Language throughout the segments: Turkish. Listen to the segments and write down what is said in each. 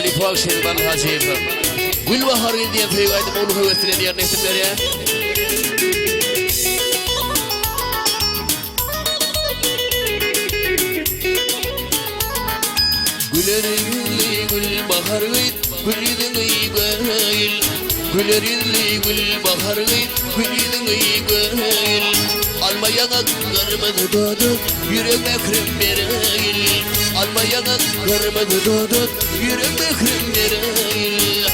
Ali Fuad Şerban Hacip Gülbahar diye feygaydım onu hevesine diğer nesimler ya. Gülerilli gülbahar gıyt gülidin iyigayil Gülerilli gülbahar gıyt gülidin iyigayil Almayana kırmadı doğdu yüreğime kırım vereyil Almayana kırmadı doğdu yüreğime kırım vereyil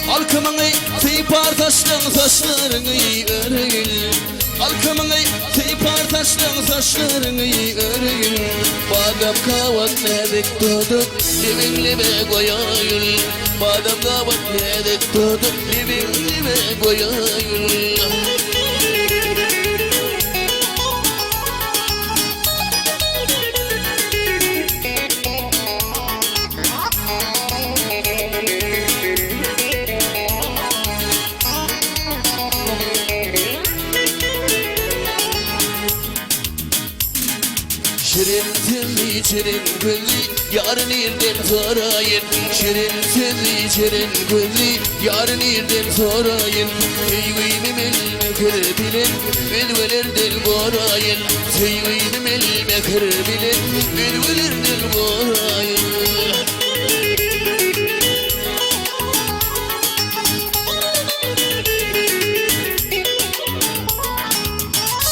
Alkımını teypar taşlan saçlarını öreyil Alkımını teypar taşlan saçlarını öreyil Badam kavat nedik tutup livinlime koyayıl Badam kavat nedik tutup livinlime koyayıl Şirin tilli şirin gülli yarın irden sorayın Şirin tilli şirin gülli yarın irden sorayın Teyvinim elme kırbilin bilvelir dil gorayın Teyvinim elme kırbilin bilvelir dil gorayın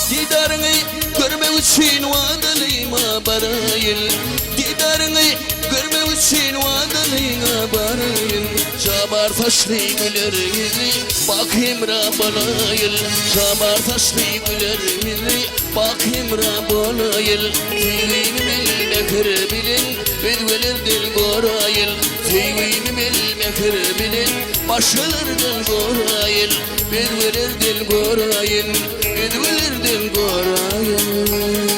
Didarını görmek için vadalıyma barayın Didarını görmek için vadalıyma barayın Şamar taşlı güler yüzü bakayım Rabbanayıl Şamar taşlı güler yüzü bakayım Rabbanayıl Teyvinim elme kırbilin bilvelir dil gorayıl Teyvinim elme kırbilin başılır dil gorayıl Bilvelir dil gorayın Bilvelir dil gorayın